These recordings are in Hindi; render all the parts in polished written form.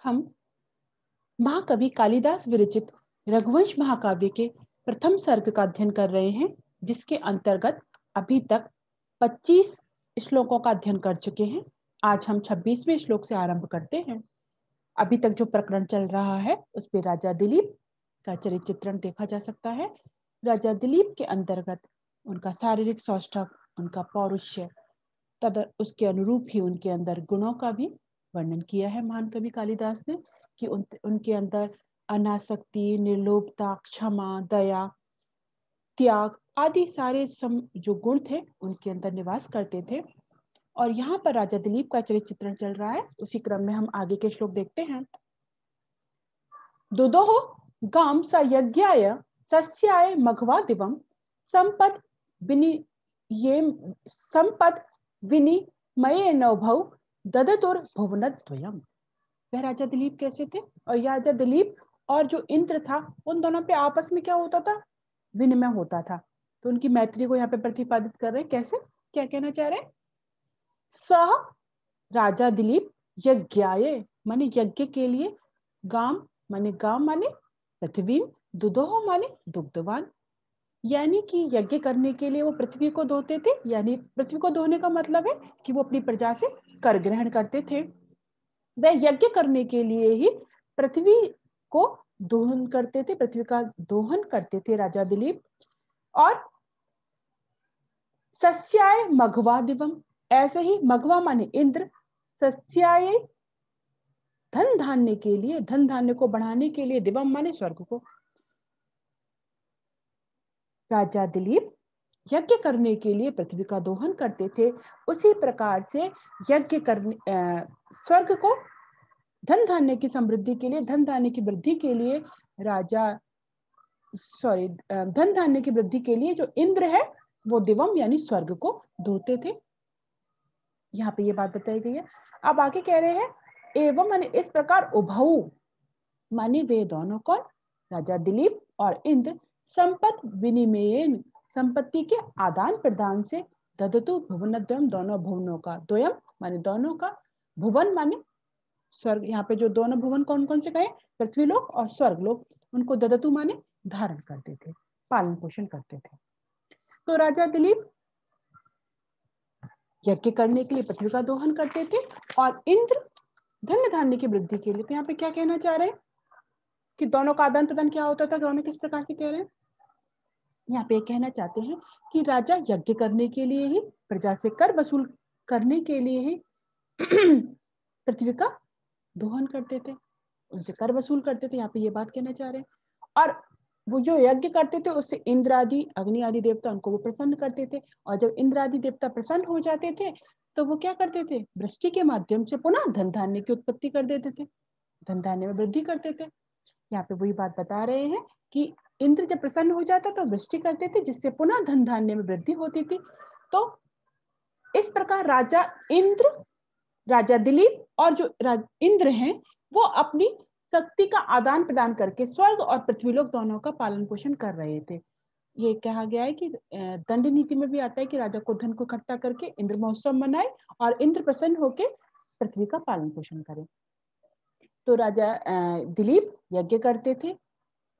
हम महाकवि कालिदास विरचित रघुवंश महाकाव्य के प्रथम सर्ग का अध्ययन कर रहे हैं, जिसके अंतर्गत अभी तक 25 श्लोकों का अध्ययन कर चुके हैं। आज हम 26वें श्लोक से आरंभ करते हैं। अभी तक जो प्रकरण चल रहा है उस पे राजा दिलीप का चरित्र चित्रण देखा जा सकता है। राजा दिलीप के अंतर्गत उनका शारीरिक सौष्ठव, उनका पौरुष्य, तद उसके अनुरूप ही उनके अंदर गुणों का भी वर्णन किया है महान कवि कालिदास ने, कि उनके अंदर अनासक्ति, निर्लोभता, क्षमा, दया, त्याग आदि सारे जो गुण थे उनके अंदर निवास करते थे। और यहाँ पर राजा दिलीप का चरित्र चित्रण चल रहा है। उसी क्रम में हम आगे के श्लोक देखते हैं। दुदोह गाम स यज्ञाय सस्याय मघवा दिवम संपद विनिमये नभौ ददतुर भुवनद्वयम्। वह राजा दिलीप कैसे थे? और राजा दिलीप और जो इंद्र था, उन दोनों पे आपस में क्या होता था? विनिमय होता था। तो उनकी मैत्री को यहाँ पे प्रतिपादित कर रहे हैं। कैसे? क्या कहना चाह रहे हैं? सह राजा दिलीप यज्ञाय माने यज्ञ के लिए, गाम माने गाम माने पृथ्वी, दुदोह माने दुग्धवान, यानी कि यज्ञ करने के लिए वो पृथ्वी को धोते थे। यानी पृथ्वी को धोने का मतलब है कि वो अपनी प्रजा से कर ग्रहण करते थे। वह यज्ञ करने के लिए ही पृथ्वी को दोहन करते थे, पृथ्वी का दोहन करते थे राजा दिलीप। और सस्याय मघवा दिवम, ऐसे ही मघवा माने इंद्र, सस्याय धन धान्य के लिए, धन धान्य को बढ़ाने के लिए, दिवम माने स्वर्ग को। राजा दिलीप यज्ञ करने के लिए पृथ्वी का दोहन करते थे। उसी प्रकार से यज्ञ करने स्वर्ग को धन धान्य की समृद्धि के लिए, धन धान्य की वृद्धि के लिए धन धान्य की वृद्धि के लिए जो इंद्र है वो दिवम यानी स्वर्ग को धोते थे। यहाँ पे ये बात बताई गई है। अब आगे कह रहे हैं एवं माने इस प्रकार उभौ माने वे दोनों कौन? राजा दिलीप और इंद्र संपत्ति विनिमयन, संपत्ति के आदान प्रदान से, ददतु भुवनद्वयम् दोनों भुवनों का, द्वयम माने दोनों का, भुवन माने स्वर्ग। यहाँ पे जो दोनों भुवन कौन कौन से कहे? पृथ्वी लोक और स्वर्ग लोक। उनको ददतु माने धारण करते थे, पालन पोषण करते थे। तो राजा दिलीप यज्ञ करने के लिए पृथ्वी का दोहन करते थे और इंद्र धन धान्य की वृद्धि के लिए। तो यहाँ पे क्या कहना चाह रहे हैं कि दोनों का आदान प्रदान क्या होता था? दोनों किस प्रकार से कह रहे हैं? यहाँ पे कहना चाहते हैं कि राजा यज्ञ करने के लिए ही, प्रजा से कर वसूल करने के लिए ही पृथ्वी का दोहन करते थे, उनसे कर वसूल करते थे। यहाँ पे ये बात कहना चाह रहे हैं। और वो जो यज्ञ करते थे उससे इंद्र आदि, अग्नि आदि देवता उनको वो प्रसन्न करते थे। और जब इंद्र आदि देवता प्रसन्न हो जाते थे तो वो क्या करते थे? वृष्टि के माध्यम से पुनः धन धान्य की उत्पत्ति कर देते थे, धन धान्य में वृद्धि करते थे। यहाँ पे वही बात बता रहे हैं कि इंद्र जब प्रसन्न हो जाता तो वृष्टि करते थे, जिससे पुनः धन धान्य में वृद्धि होती थी। तो इस प्रकार राजा दिलीप और जो इंद्र हैं वो अपनी शक्ति का आदान प्रदान करके स्वर्ग और पृथ्वीलोक दोनों का पालन पोषण कर रहे थे। ये कहा गया है कि दंड नीति में भी आता है कि राजा को धन को इकट्ठा करके इंद्र महोत्सव मनाए और इंद्र प्रसन्न होकर पृथ्वी का पालन पोषण करे। तो राजा दिलीप यज्ञ करते थे,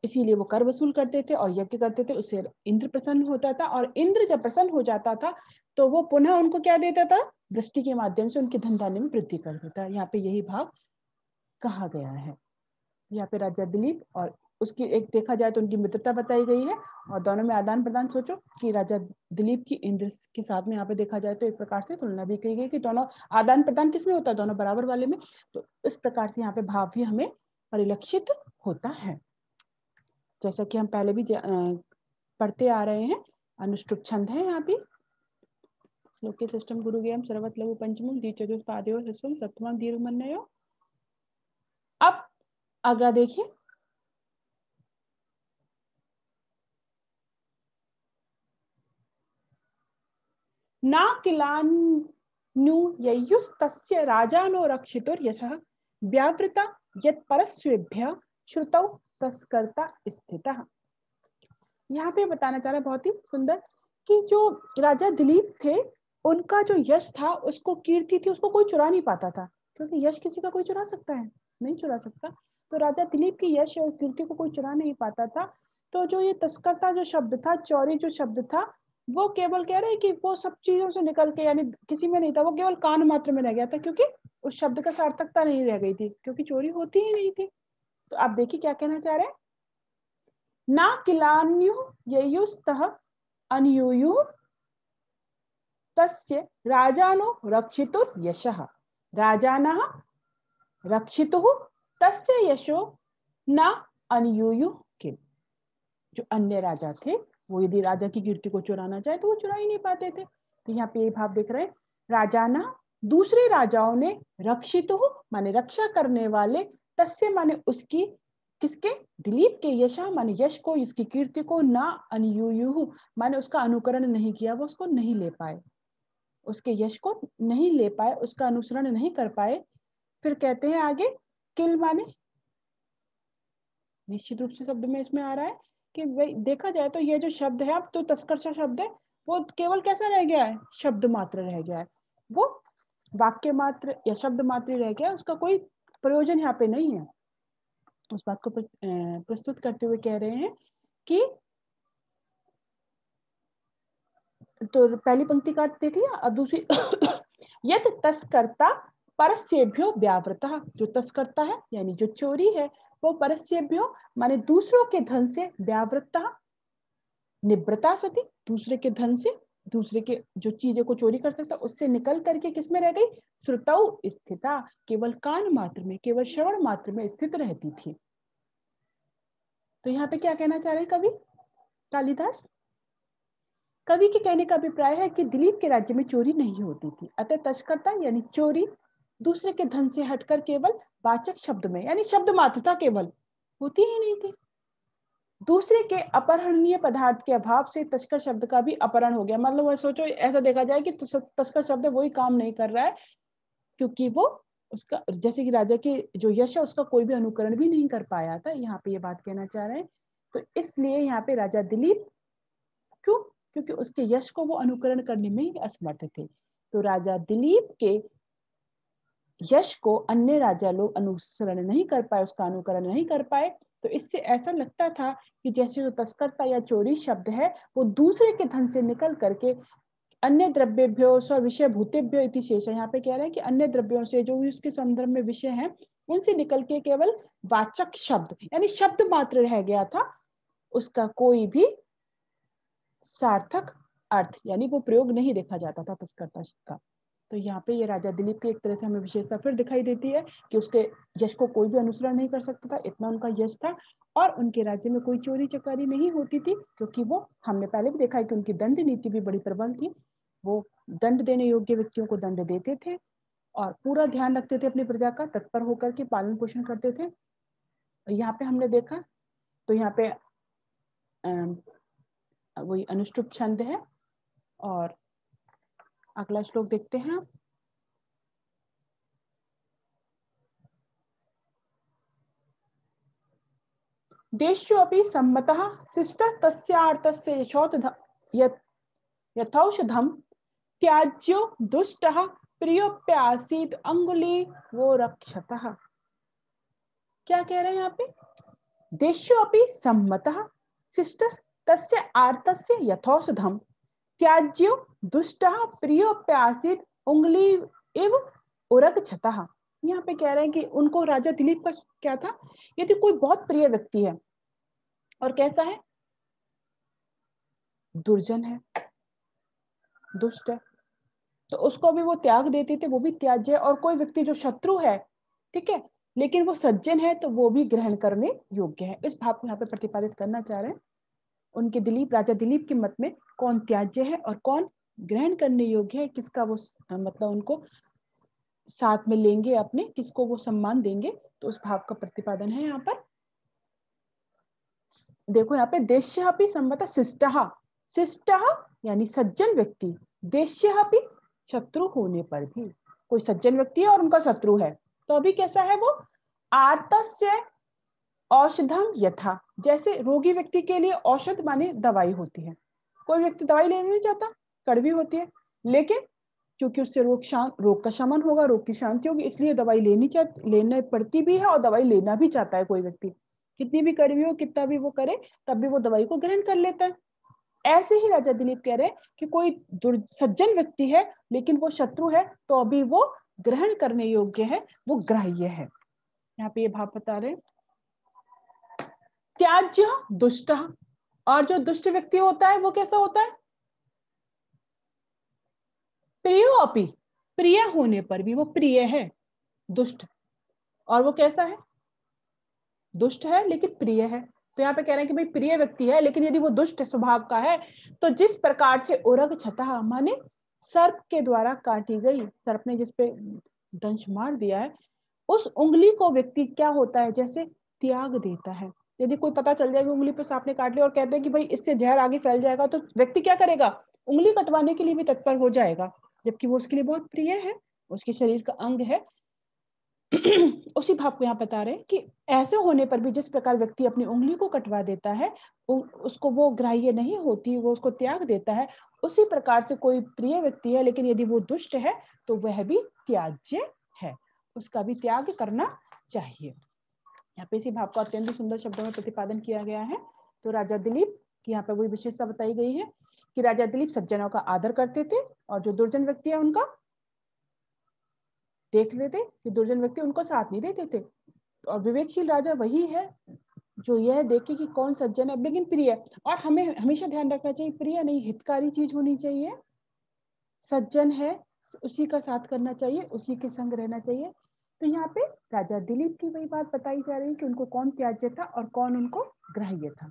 इसीलिए वो कर वसूल करते थे और यज्ञ करते थे, उससे इंद्र प्रसन्न होता था। और इंद्र जब प्रसन्न हो जाता था तो वो पुनः उनको क्या देता था? वृष्टि के माध्यम से उनके धन धान्य में वृद्धि कर देता। यहाँ पे यही भाव कहा गया है। यहाँ पे राजा दिलीप और उसकी एक देखा जाए तो उनकी मित्रता बताई गई है और दोनों में आदान प्रदान। सोचो कि राजा दिलीप की इंद्र के साथ में यहाँ पे देखा जाए तो एक प्रकार से तुलना भी की गई कि दोनों आदान प्रदान किसमें होता है? दोनों बराबर वाले में। तो इस प्रकार से यहाँ पे भाव भी हमें परिलक्षित होता है, जैसा कि हम पहले भी पढ़ते आ रहे हैं। अनुष्टुप छंद है यहाँ भी। श्लोके सिस्टम गुरु ज्ञान सर्वत लघु पंचमम द्विचतुष्पादयो ह्रस्वम सप्तमम दीर्घमन्वयो। अब अगला देखिए, ना किलानु ययुस्तस्य राजानो रक्षितुर यशः व्यावृता यत् परस्वेभ्यः श्रुतौ तस्कर्ता स्थितः। यहाँ पे बताना चाह रहा है बहुत ही सुंदर कि जो राजा दिलीप थे उनका जो यश था, उसको कीर्ति थी, उसको कोई चुरा नहीं पाता था, क्योंकि यश किसी का कोई चुरा सकता है? नहीं चुरा सकता। तो राजा दिलीप की यश और कीर्ति को कोई चुरा नहीं पाता था। तो जो ये तस्करता जो शब्द था, चोरी जो शब्द था, वो केवल कह रहे हैं कि वो सब चीजों से निकल के, यानी किसी में नहीं था, वो केवल कान मात्र में रह गया था, क्योंकि उस शब्द का सार्थकता नहीं रह गई थी, क्योंकि चोरी होती ही नहीं थी। तो आप देखिए क्या कहना चाह रहे हैं, ना किलान्यु ययुस्तः अन्युयु तस्य राजानो रक्षितुर यशः, राजानः रक्षितुः तस्य यशो न अन्युयु किम। जो अन्य राजा थे वो यदि राजा की कीर्ति को चुराना चाहे तो वो चुरा ही नहीं पाते थे। तो यहाँ पे ये भाव दिख रहे हैं, राजाना दूसरे राजाओं ने, रक्षितुः माने रक्षा करने वाले, तस्य माने उसकी, किसके, दिलीप के, यशा माने यश को, इसकी कीर्ति को, ना अन्युयु माने उसका अनुकरण नहीं किया, वो उसको नहीं ले पाए, उसके यश को नहीं ले पाए, उसका अनुसरण नहीं कर पाए। फिर कहते हैं आगे, किल माने निश्चित रूप से शब्द में इसमें आ रहा है कि भाई देखा जाए तो ये जो शब्द है, अब तो तस्करशा शब्द है, वो केवल कैसा रह गया है, शब्द मात्र रह गया है, वो वाक्य मात्र या शब्द मात्र रह गया, उसका कोई प्रयोजन यहाँ पे नहीं है। उस बात को प्रस्तुत करते हुए कह रहे हैं कि, तो पहली पंक्ति का देख लिया, अब दूसरी यत तस्कर्ता परस्येभ्यो व्यावृतः, जो तस्करता है यानी जो चोरी है, वो परस्येभ्यो माने दूसरों के धन से, व्यावृतः निवृत्ता सती दूसरे के धन से, दूसरे के जो चीजें को चोरी कर सकता उससे निकल करके किस में रह गई, श्रुतौ स्थिता, केवल कान मात्र में, केवल श्रवण मात्र में स्थित रहती थी। तो यहाँ पे क्या कहना चाह रहे हैं कवि कालिदास, कवि के कहने का अभिप्राय है कि दिलीप के राज्य में चोरी नहीं होती थी, अतः तस्करता यानी चोरी दूसरे के धन से हटकर केवल वाचक शब्द में, यानी शब्द मात्र था, केवल होती ही नहीं थी। दूसरे के अपहरणीय पदार्थ के अभाव से तस्कर शब्द का भी अपहरण हो गया, मतलब वो सोचो, ऐसा देखा जाए कि तस्कर शब्द वही काम नहीं कर रहा है, क्योंकि वो उसका, जैसे कि राजा के जो यश है उसका कोई भी अनुकरण भी नहीं कर पाया था, यहाँ पे ये बात कहना चाह रहे हैं। तो इसलिए यहाँ पे राजा दिलीप, क्यों, क्योंकि उसके यश को वो अनुकरण करने में ही असमर्थ थे। तो राजा दिलीप के यश को अन्य राजा लोग अनुसरण नहीं कर पाए, उसका अनुकरण नहीं कर पाए। तो इससे ऐसा लगता था कि जैसे जो तस्करता या चोरी शब्द है वो दूसरे के धन से निकल करके अन्य द्रव्येभ्यो स्विषय भूतेभ्यो इति शेष, यहाँ पे कह रहे हैं कि अन्य द्रव्यों से जो भी उसके संदर्भ में विषय हैं उनसे निकल के केवल वाचक शब्द यानी शब्द मात्र रह गया था, उसका कोई भी सार्थक अर्थ यानी वो प्रयोग नहीं देखा जाता था तस्करता का। तो यहाँ पे ये राजा दिलीप की एक तरह से हमें विशेषता फिर दिखाई देती है कि उसके यश को कोई भी अनुसरण नहीं कर सकता था, इतना उनका यश था, और उनके राज्य में कोई चोरी चकारी नहीं होती थी, क्योंकि वो, हमने पहले भी देखा है कि उनकी दंड नीति भी बड़ी प्रबल थी, वो दंड देने योग्य व्यक्तियों को दंड देते थे और पूरा ध्यान रखते थे अपनी प्रजा का, तत्पर होकर के पालन पोषण करते थे। यहाँ पे हमने देखा, तो यहाँ पे वही अनुष्टुप छंद है, और अगला श्लोक देखते हैं। देश्योऽपि सम्मतः शिष्टः तस्यार्थस्य यथौषधं त्याज्यो दुष्टः प्रियोप्यासीत् अंगुलीवो रक्षतः। क्या कह रहे हैं यहाँ पे, देश्योऽपि सम्मतः शिष्टः तस्य आर्तस्य यथौषधं त्याज्यो दुष्टः प्रियोप्यासीत् अंगुलीव उरगच्छतः। यहाँ पे कह रहे हैं कि उनको राजा दिलीप का क्या था, यदि कोई बहुत प्रिय व्यक्ति है और कैसा है, दुर्जन है, दुष्ट है, तो उसको भी वो त्याग देते थे, वो भी त्याज्य है। और कोई व्यक्ति जो शत्रु है, ठीक है, लेकिन वो सज्जन है, तो वो भी ग्रहण करने योग्य है। इस भाव को यहाँ पे प्रतिपादित करना चाह रहे हैं। उनके दिलीप, राजा दिलीप के मत में कौन त्याज्य है और कौन ग्रहण करने योग्य है, किसका वो मतलब उनको साथ में लेंगे अपने, किसको वो सम्मान देंगे, तो उस भाव का प्रतिपादन है यहाँ पर। देखो यहाँ पे देश्यः सम्मतः शिष्टः, शिष्टः यानी सज्जन व्यक्ति, देश्यः शत्रु होने पर भी, कोई सज्जन व्यक्ति है और उनका शत्रु है, तो अभी कैसा है वो, आर्तस्य औषधम यथा, जैसे रोगी व्यक्ति के लिए औषध माने दवाई होती है, कोई व्यक्ति दवाई लेने नहीं चाहता, कड़वी होती है, लेकिन क्योंकि उससे रोग का शमन होगा, रोग की शांति होगी, इसलिए दवाई लेने पड़ती भी है और दवाई लेना भी चाहता है। कोई व्यक्ति कितनी भी कड़वी हो, कितना भी वो करे, तब भी वो दवाई को ग्रहण कर लेता है। ऐसे ही राजा दिलीप कह रहे हैं कि कोई सज्जन व्यक्ति है लेकिन वो शत्रु है, तो अभी वो ग्रहण करने योग्य है, वो ग्राह्य है। यहाँ पे ये भाव बता रहे, त्याज्य दुष्ट, और जो दुष्ट व्यक्ति होता है वो कैसा होता है, प्रियोपि, प्रिय होने पर भी वो प्रिय है, दुष्ट। और वो कैसा है, दुष्ट है लेकिन प्रिय है। तो यहाँ पे कह रहे हैं कि भाई प्रिय व्यक्ति है लेकिन यदि वो दुष्ट स्वभाव का है, तो जिस प्रकार से उरग छता माने सर्प के द्वारा काटी गई, सर्प ने जिस पे दंश मार दिया है, उस उंगली को व्यक्ति क्या होता है, जैसे त्याग देता है। यदि कोई पता चल जाएगा उंगली पे सांप ने काट लिया और कहते हैं कि भाई इससे जहर आगे फैल जाएगा, तो व्यक्ति क्या करेगा, उंगली कटवाने के लिए भी तत्पर हो जाएगा, जबकि वो उसके लिए बहुत प्रिय है, उसके शरीर का अंग है। उसी भाव को यहाँ बता रहे हैं कि ऐसे होने पर भी जिस प्रकार व्यक्ति अपनी उंगली को कटवा देता है, उसको वो ग्राह्य नहीं होती, वो उसको त्याग देता है, उसी प्रकार से कोई प्रिय व्यक्ति है लेकिन यदि वो दुष्ट है तो वह भी त्याज्य है, उसका भी त्याग करना चाहिए। यहाँ पे इसी भाव को अत्यंत सुंदर शब्दों में प्रतिपादन किया गया है। तो राजा दिलीप की यहाँ पे वही विशेषता बताई गई है कि राजा दिलीप सज्जनों का आदर करते थे और जो दुर्जन व्यक्ति है उनका देख लेते कि दुर्जन व्यक्ति उनको साथ नहीं देते थे। और विवेकशील राजा वही है जो यह देखे कि कौन सज्जन है लेकिन प्रिय, और हमें हमेशा ध्यान रखना चाहिए प्रिय नहीं हितकारी चीज होनी चाहिए। सज्जन है उसी का साथ करना चाहिए, उसी के संग रहना चाहिए। तो यहाँ पे राजा दिलीप की वही बात बताई जा रही है कि उनको कौन त्याज्य था और कौन उनको ग्राह्य था।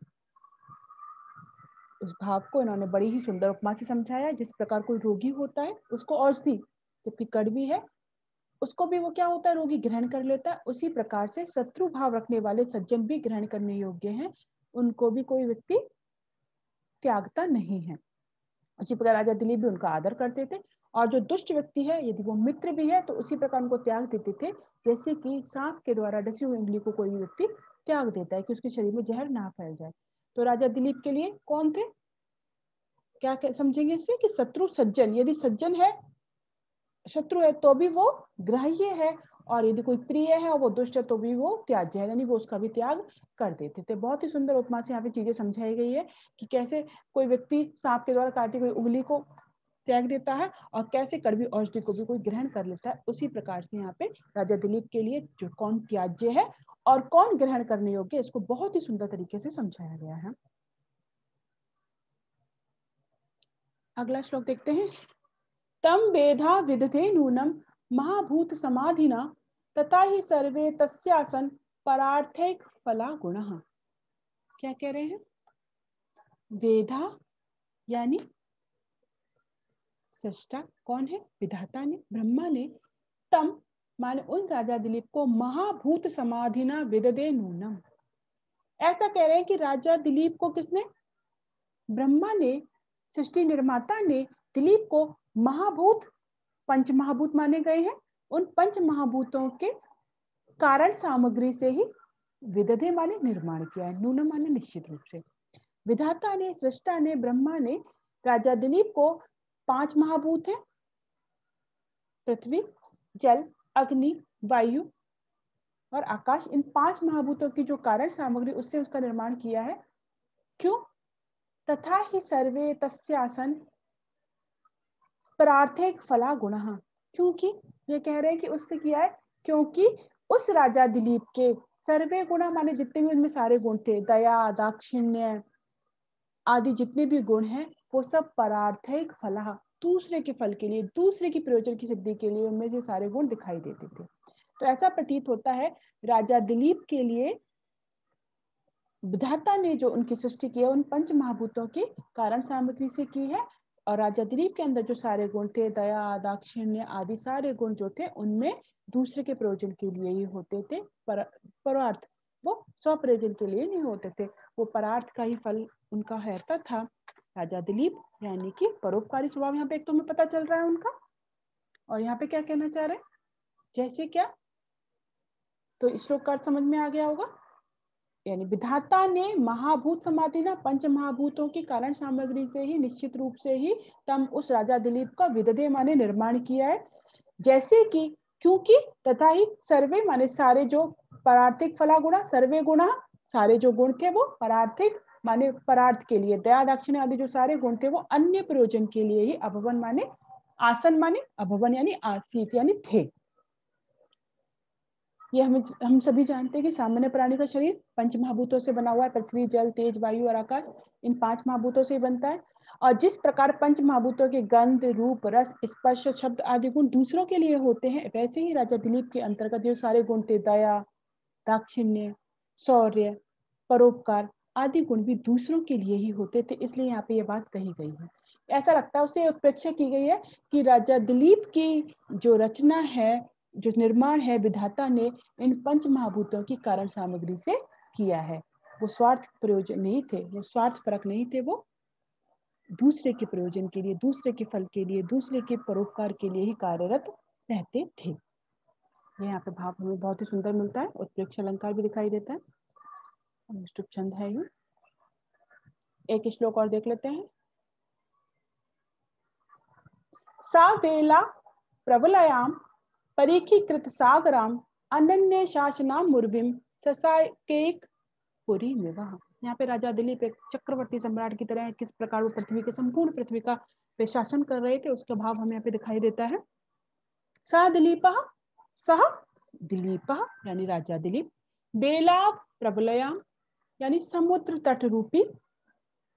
उस भाव को इन्होंने बड़ी ही सुंदर उपमा से समझाया। जिस प्रकार कोई रोगी होता है उसको औषधि जबकि कड़वी है उसको भी वो क्या होता है, रोगी ग्रहण कर लेता है, उसी प्रकार से शत्रु भाव रखने वाले सज्जन भी ग्रहण करने योग्य हैं, उनको भी कोई व्यक्ति त्यागता नहीं है। उसी प्रकार राजा दिलीप भी उनका आदर करते थे, और जो दुष्ट व्यक्ति है यदि वो मित्र भी है तो उसी प्रकार उनको त्याग देते थे, जैसे कि सांप के द्वारा डसी हुई उंगली को कोई व्यक्ति त्याग देता है कि उसके शरीर में जहर ना फैल जाए। तो राजा दिलीप के लिए कौन थे, क्या समझेंगे इससे कि शत्रु सज्जन, यदि सज्जन है शत्रु है तो भी वो ग्राह्य है, और यदि कोई प्रिय है और वो दुष्ट है तो भी वो त्याज्य है, यानी वो उसका भी त्याग कर देते थे। बहुत ही सुंदर उपमा से यहाँ पे चीजें समझाई गई है कि कैसे कोई व्यक्ति सांप के द्वारा काटी हुई उंगली को त्याग देता है और कैसे कड़वी औषधि को भी कोई ग्रहण कर लेता है। उसी प्रकार से यहाँ पे राजा दिलीप के लिए जो कौन त्याज्य है और कौन ग्रहण करने योग्य, इसको बहुत ही सुंदर तरीके से समझाया गया है। अगला श्लोक देखते हैं। तम वेधा विदधे नूनम महाभूत समाधिना तथा ही सर्वे तस्यासन परार्थैक फला गुणः। क्या कह रहे हैं, वेधा यानी सृष्टा कौन है, विधाता ने, ब्रह्मा ने, तम माने उन राजा दिलीप को महाभूत समाधिना विदधे नूनम। ऐसा कह रहे हैं कि राजा दिलीप को किसने, ब्रह्मा ने, सृष्टि निर्माता ने दिलीप को महाभूत, पंच महाभूत माने गए हैं, उन पंच महाभूतों के कारण सामग्री से ही विदधे माने निर्माण किया है, नूनम माने निश्चित रूप से। विधाता ने, सृष्टा ने, ब्रह्मा ने राजा दिलीप को 5 महाभूत है, पृथ्वी, जल, अग्नि, वायु और आकाश, इन 5 महाभूतों की जो कारण सामग्री उससे उसका निर्माण किया है। क्यों, तथा ही सर्वे तस्यासन प्रार्थैक फला गुणः, क्योंकि ये कह रहे हैं कि उससे किया है क्योंकि उस राजा दिलीप के सर्वे गुण माने जितने भी उनमें सारे गुण थे, दया, दाक्षिण्य आदि जितने भी गुण हैं वो सब परार्थैक फला, दूसरे के फल के लिए, दूसरे की प्रयोजन की सिद्धि के लिए उनमें से सारे गुण दिखाई देते थे। तो ऐसा प्रतीत होता है राजा दिलीप के लिए विधाता ने जो उनकी सृष्टि की है उन पंच महाभूतों की कारण सामग्री से की है, और राजा दिलीप के अंदर जो सारे गुण थे, दया, दाक्षिण्य आदि सारे गुण जो थे उनमें दूसरे के प्रयोजन के लिए ही होते थे, परार्थ वो स्वप्रयोजन के लिए नहीं होते थे, वो परार्थ का ही फल उनका रहता था। राजा दिलीप यानी कि परोपकारी स्वभाव यहाँ पे एक तो हमें पता चल रहा है उनका, और यहाँ पे क्या कहना चाह रहे हैं, जैसे क्या, तो इस श्लोक का अर्थ समझ में आ गया होगा। यानी विधाता ने महाभूत समाधि ना पंच महाभूतों की कारण सामग्री से ही निश्चित रूप से ही तम उस राजा दिलीप का विदधे माने निर्माण किया है, जैसे कि क्योंकि तथा ही सर्वे माने सारे जो परार्थिक फला गुणा सर्वे गुणा, सारे जो गुण थे वो परार्थिक माने परार्थ के लिए, दया दाक्षिण्य आदि जो सारे गुण थे वो अन्य प्रयोजन के लिए ही, अभवन माने आसन माने अभवन यानी आसीत यानी थे। ये हम सभी जानते हैं कि सामान्य प्राणी का शरीर पंच महाभूतों से बना हुआ है, पृथ्वी जल तेज वायु और आकाश, इन 5 महाभूतों से ही बनता है। और जिस प्रकार पंच महाभूतों के गंध रूप रस स्पर्श शब्द आदि गुण दूसरों के लिए होते हैं, वैसे ही राजा दिलीप के अंतर्गत जो सारे गुण थे, दया दाक्षिण्य शौर्य परोपकार आदि गुण भी दूसरों के लिए ही होते थे, इसलिए यहाँ पे ये बात कही गई है। ऐसा लगता है उससे उत्प्रेक्षा की गई है कि राजा दिलीप की जो रचना है, जो निर्माण है, विधाता ने इन पंच महाभूतों की कारण सामग्री से किया है। वो स्वार्थ प्रयोजन नहीं थे, वो स्वार्थ परक नहीं थे, वो दूसरे के प्रयोजन के लिए, दूसरे के फल के लिए, दूसरे के परोपकार के लिए ही कार्यरत रहते थे। यहाँ पे भाव हमें बहुत ही सुंदर मिलता है, उत्प्रेक्ष अलंकार भी दिखाई देता है, अनुष्टुप छंद है ये। एक श्लोक और देख लेते हैं। सा वेला प्रबलयाम परीक्षीकृत सागराम अनन्य शासनाम मुर्विम ससाकेक पुरी विवाह। यहाँ पे राजा दिलीप एक चक्रवर्ती सम्राट की तरह किस प्रकार वो पृथ्वी के संपूर्ण पृथ्वी का पे शासन कर रहे थे, उसका भाव हमें यहाँ पे दिखाई देता है। सा दिलीप सह दिलीप यानी राजा दिलीप, बेला प्रबलयाम यानी समुद्र तट रूपी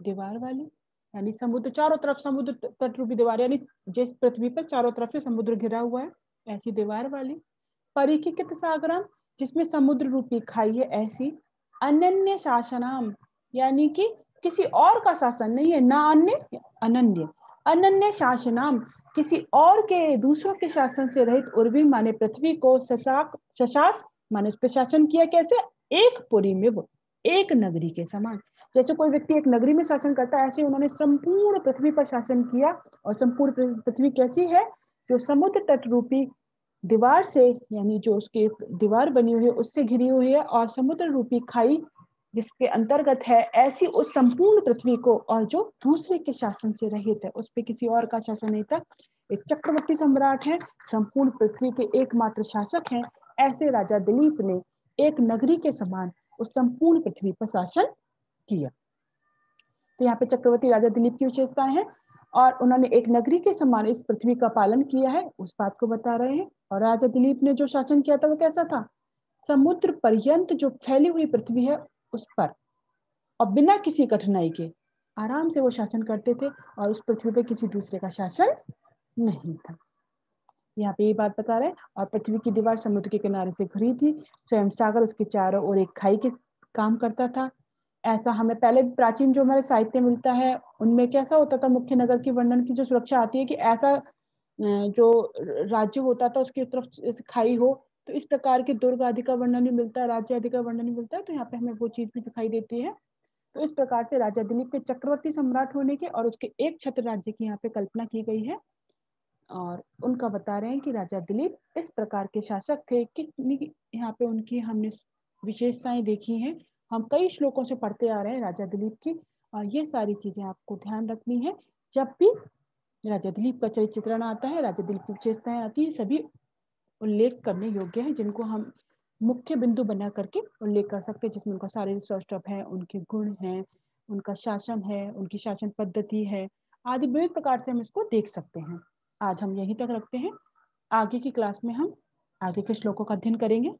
दीवार वाली, यानी समुद्र चारों तरफ समुद्र तट रूपी दीवार, यानी जिस पृथ्वी पर चारों तरफ से समुद्र घिरा हुआ है ऐसी दीवार वाली। परीक्षित सागरम जिसमें समुद्र रूपी खाई है ऐसी। अनन्य शासनाम यानी कि किसी और का शासन नहीं है, ना अन्य अनन्य, अनन्य शासनाम किसी और के दूसरों के शासन से रहित उर्वी माने पृथ्वी को शशाक शशास माने उस पर शासन किया, कैसे? एक पुरी में वो एक नगरी के समान। जैसे कोई व्यक्ति एक नगरी में शासन करता है, ऐसे उन्होंने संपूर्ण पृथ्वी पर शासन किया। और संपूर्ण पृथ्वी कैसी है? जो समुद्र तट रूपी दीवार से, यानी जो उसके दीवार बनी हुई है उससे घिरी हुई है, और समुद्र रूपी खाई जिसके अंतर्गत है, ऐसी उस संपूर्ण पृथ्वी को, और जो दूसरे के शासन से रहित है, उस पर किसी और का शासन नहीं था। एक चक्रवर्ती सम्राट है, संपूर्ण पृथ्वी के एकमात्र शासक हैं, ऐसे राजा दिलीप ने एक नगरी के समान उस संपूर्ण पृथ्वी पर शासन किया। तो यहाँ पे चक्रवर्ती राजा दिलीप की विशेषताएं हैं, और उन्होंने एक नगरी के समान इस पृथ्वी का पालन किया है, उस बात को बता रहे हैं। और राजा दिलीप ने जो शासन किया था वो कैसा था? समुद्र पर्यंत जो फैली हुई पृथ्वी है उस पर, और बिना किसी कठिनाई के आराम से वो शासन करते थे, और उस पृथ्वी पे किसी दूसरे का शासन नहीं था। यहाँ पे ये बात बता रहे हैं। और पृथ्वी की दीवार समुद्र के किनारे से घिरी थी, स्वयं सागर उसके चारों ओर एक खाई के काम करता था। ऐसा हमें पहले प्राचीन जो हमारे साहित्य मिलता है उनमें कैसा होता था, मुख्य नगर की वर्णन की जो सुरक्षा आती है कि ऐसा जो राज्य होता था उसकी तरफ खाई हो, तो इस प्रकार के दुर्ग आदि का वर्णन भी मिलता है, राज्य आदि का वर्णन भी मिलता है। तो यहाँ पे हमें वो चीज भी दिखाई देती है। तो इस प्रकार से राजा दिलीप के चक्रवर्ती सम्राट होने के और उसके एक छत्र राज्य की यहाँ पे कल्पना की गई है, और उनका बता रहे हैं कि राजा दिलीप इस प्रकार के शासक थे। कितनी यहाँ पे उनकी हमने विशेषताएं देखी हैं, हम कई श्लोकों से पढ़ते आ रहे हैं राजा दिलीप की, और ये सारी चीजें आपको ध्यान रखनी है। जब भी राजा दिलीप का चरित्र चित्रण आता है, राजा दिलीप की विशेषताएं आती है, सभी उल्लेख करने योग्य है, जिनको हम मुख्य बिंदु बना करके उल्लेख कर सकते हैं, जिसमें उनका शारीरिक सौष्ठव है, उनके गुण हैं, उनका शासन है, उनकी शासन पद्धति है आदि विभिन्न प्रकार से हम इसको देख सकते हैं। आज हम यहीं तक रखते हैं, आगे की क्लास में हम आगे के श्लोकों का अध्ययन करेंगे।